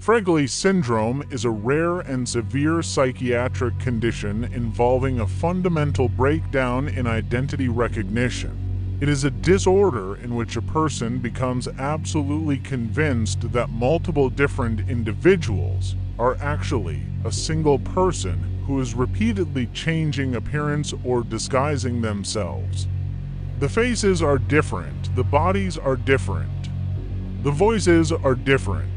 Fregoli syndrome is a rare and severe psychiatric condition involving a fundamental breakdown in identity recognition. It is a disorder in which a person becomes absolutely convinced that multiple different individuals are actually a single person who is repeatedly changing appearance or disguising themselves. The faces are different, the bodies are different, the voices are different,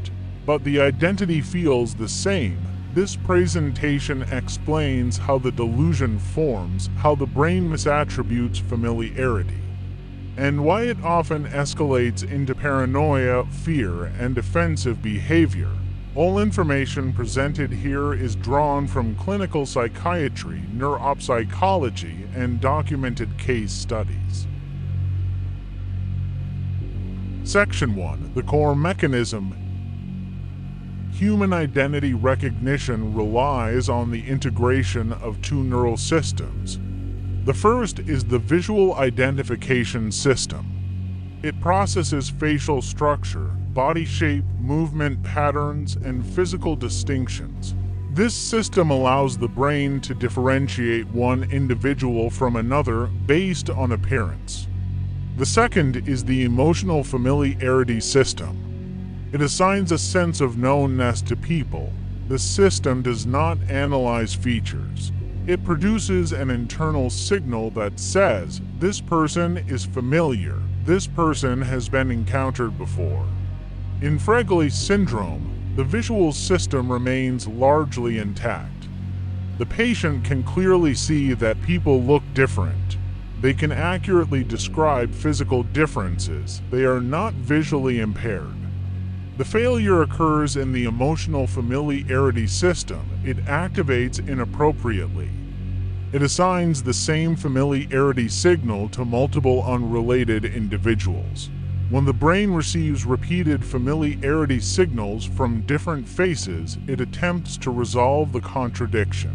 but the identity feels the same. This presentation explains how the delusion forms, how the brain misattributes familiarity, and why it often escalates into paranoia, fear, and defensive behavior. All information presented here is drawn from clinical psychiatry, neuropsychology, and documented case studies. Section 1. The core mechanism. Human identity recognition relies on the integration of two neural systems. The first is the visual identification system. It processes facial structure, body shape, movement patterns, and physical distinctions. This system allows the brain to differentiate one individual from another based on appearance. The second is the emotional familiarity system. It assigns a sense of knownness to people. The system does not analyze features. It produces an internal signal that says, "This person is familiar. This person has been encountered before." In Fregoli syndrome, the visual system remains largely intact. The patient can clearly see that people look different. They can accurately describe physical differences. They are not visually impaired. The failure occurs in the emotional familiarity system. It activates inappropriately. It assigns the same familiarity signal to multiple unrelated individuals. When the brain receives repeated familiarity signals from different faces, it attempts to resolve the contradiction.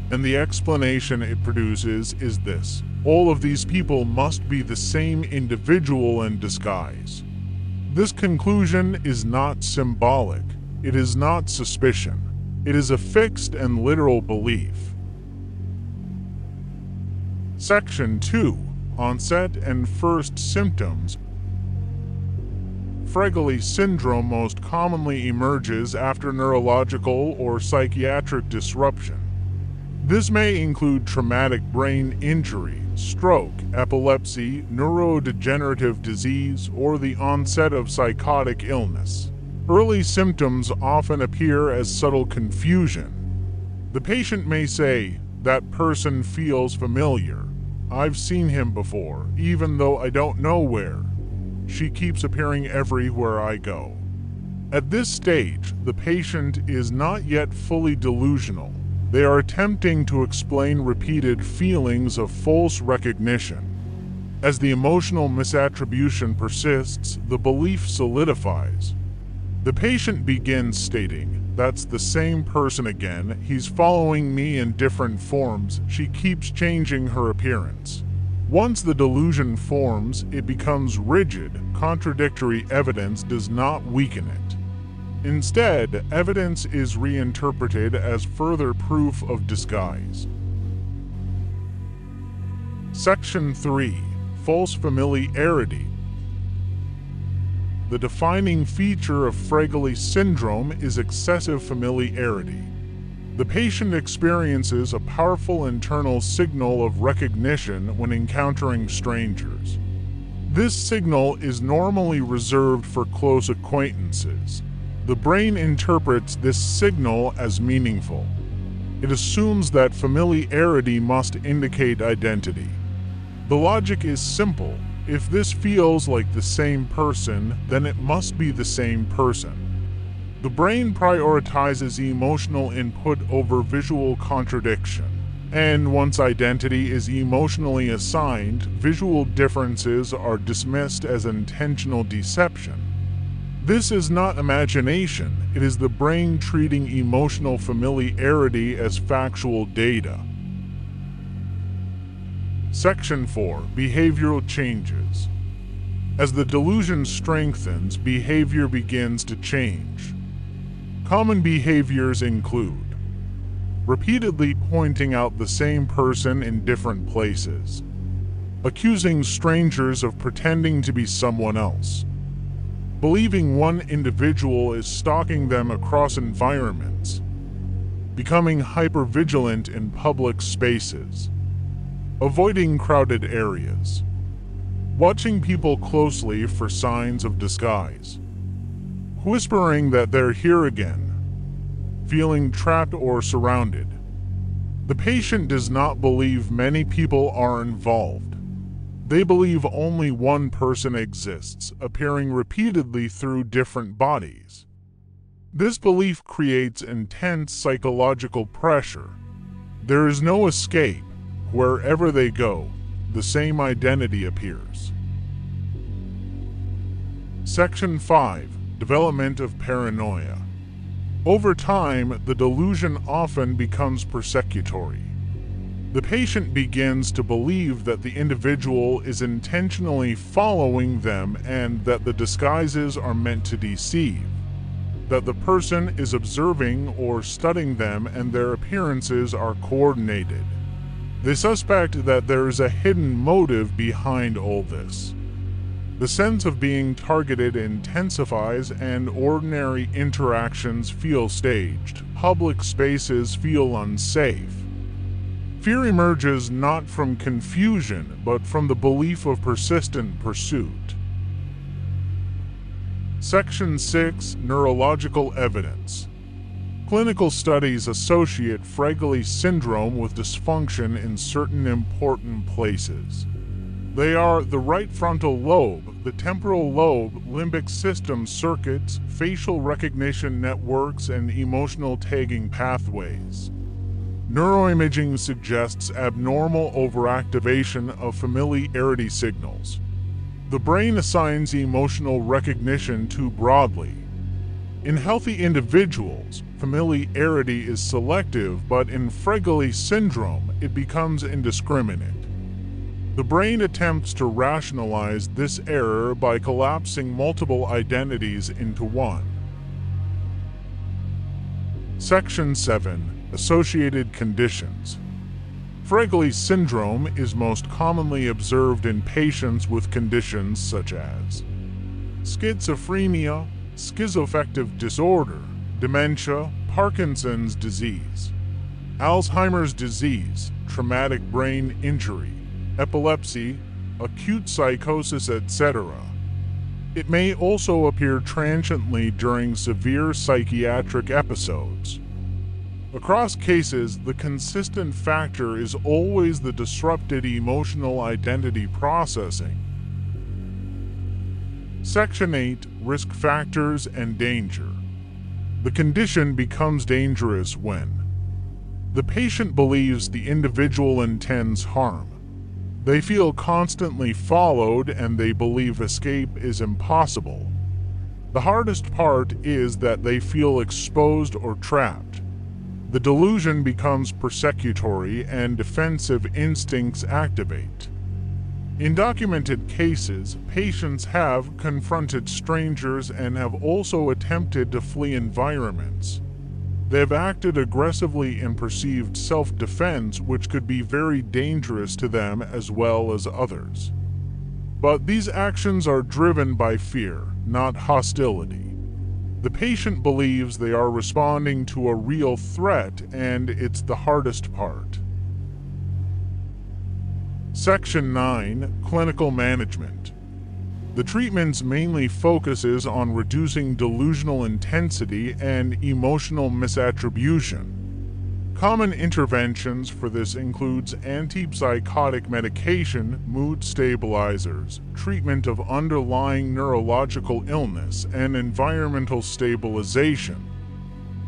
And the explanation it produces is this: all of these people must be the same individual in disguise. This conclusion is not symbolic. It is not suspicion. It is a fixed and literal belief. Section 2. Onset and first symptoms. Fregoli syndrome most commonly emerges after neurological or psychiatric disruption. This may include traumatic brain injury, stroke, epilepsy, neurodegenerative disease, or the onset of psychotic illness. Early symptoms often appear as subtle confusion. The patient may say, "That person feels familiar. I've seen him before, even though I don't know where. She keeps appearing everywhere I go." At this stage, the patient is not yet fully delusional. They are attempting to explain repeated feelings of false recognition. As the emotional misattribution persists, the belief solidifies. The patient begins stating, "That's the same person again. He's following me in different forms. She keeps changing her appearance." Once the delusion forms, it becomes rigid. Contradictory evidence does not weaken it. Instead, evidence is reinterpreted as further proof of disguise. Section 3. False familiarity. The defining feature of Fregoli syndrome is excessive familiarity. The patient experiences a powerful internal signal of recognition when encountering strangers. This signal is normally reserved for close acquaintances. The brain interprets this signal as meaningful. It assumes that familiarity must indicate identity. The logic is simple. If this feels like the same person, then it must be the same person. The brain prioritizes emotional input over visual contradiction. And once identity is emotionally assigned, visual differences are dismissed as intentional deception. This is not imagination. It is the brain treating emotional familiarity as factual data. Section 4. Behavioral changes. As the delusion strengthens, behavior begins to change. Common behaviors include repeatedly pointing out the same person in different places, accusing strangers of pretending to be someone else, believing one individual is stalking them across environments, becoming hypervigilant in public spaces, avoiding crowded areas, watching people closely for signs of disguise, whispering that they're here again, feeling trapped or surrounded. The patient does not believe many people are involved. They believe only one person exists, appearing repeatedly through different bodies. This belief creates intense psychological pressure. There is no escape. Wherever they go, the same identity appears. Section 5. Development of paranoia. Over time, the delusion often becomes persecutory. The patient begins to believe that the individual is intentionally following them and that the disguises are meant to deceive, that the person is observing or studying them and their appearances are coordinated. They suspect that there is a hidden motive behind all this. The sense of being targeted intensifies and ordinary interactions feel staged. Public spaces feel unsafe. Fear emerges not from confusion, but from the belief of persistent pursuit. Section 6. Neurological evidence. Clinical studies associate Fregoli syndrome with dysfunction in certain important places. They are the right frontal lobe, the temporal lobe, limbic system circuits, facial recognition networks, and emotional tagging pathways. Neuroimaging suggests abnormal overactivation of familiarity signals. The brain assigns emotional recognition too broadly. In healthy individuals, familiarity is selective, but in Fregoli syndrome, it becomes indiscriminate. The brain attempts to rationalize this error by collapsing multiple identities into one. Section 7. Associated conditions. Fregoli syndrome is most commonly observed in patients with conditions such as schizophrenia, schizoaffective disorder, dementia, Parkinson's disease, Alzheimer's disease, traumatic brain injury, epilepsy, acute psychosis, etc. It may also appear transiently during severe psychiatric episodes. Across cases, the consistent factor is always the disrupted emotional identity processing. Section 8. Risk factors and danger. The condition becomes dangerous when the patient believes the individual intends harm. They feel constantly followed and they believe escape is impossible. The hardest part is that they feel exposed or trapped. The delusion becomes persecutory and defensive instincts activate. In documented cases, patients have confronted strangers and have also attempted to flee environments. They have acted aggressively in perceived self-defense, which could be very dangerous to them as well as others. But these actions are driven by fear, not hostility. The patient believes they are responding to a real threat, and it's the hardest part. Section 9. Clinical management. The treatments mainly focuses on reducing delusional intensity and emotional misattribution. Common interventions for this includes antipsychotic medication, mood stabilizers, treatment of underlying neurological illness, and environmental stabilization.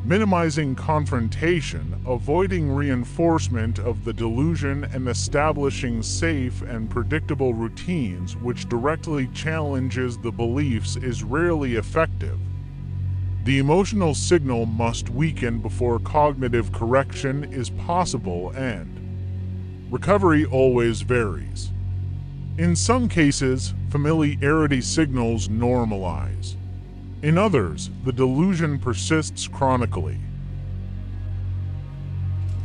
Minimizing confrontation, avoiding reinforcement of the delusion, and establishing safe and predictable routines which directly challenges the beliefs is rarely effective. The emotional signal must weaken before cognitive correction is possible, and recovery always varies. In some cases, familiarity signals normalize. In others, the delusion persists chronically.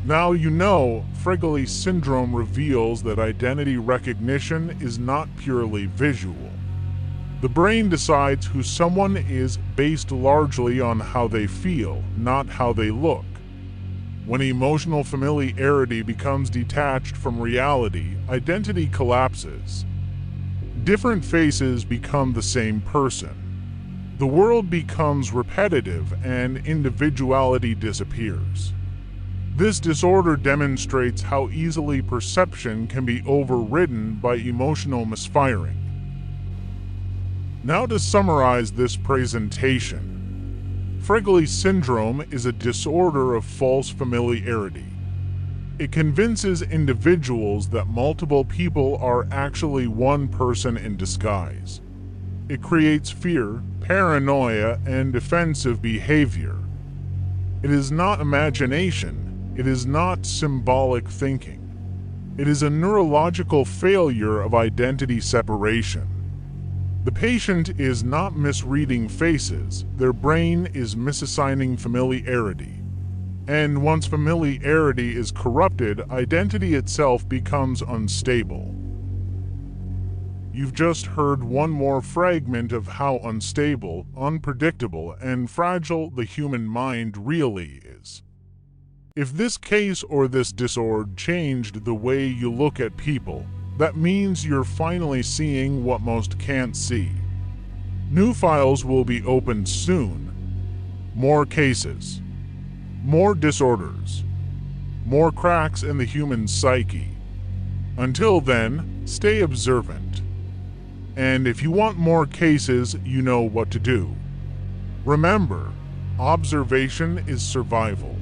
Now you know, Fregoli syndrome reveals that identity recognition is not purely visual. The brain decides who someone is based largely on how they feel, not how they look. When emotional familiarity becomes detached from reality, identity collapses. Different faces become the same person. The world becomes repetitive and individuality disappears. This disorder demonstrates how easily perception can be overridden by emotional misfiring. Now to summarize this presentation. Fregoli syndrome is a disorder of false familiarity. It convinces individuals that multiple people are actually one person in disguise. It creates fear, paranoia, and defensive behavior. It is not imagination. It is not symbolic thinking. It is a neurological failure of identity separation. The patient is not misreading faces, their brain is misassigning familiarity. And once familiarity is corrupted, identity itself becomes unstable. You've just heard one more fragment of how unstable, unpredictable, and fragile the human mind really is. If this case or this disorder changed the way you look at people, that means you're finally seeing what most can't see. New files will be opened soon. More cases. More disorders. More cracks in the human psyche. Until then, stay observant. And if you want more cases, you know what to do. Remember, observation is survival.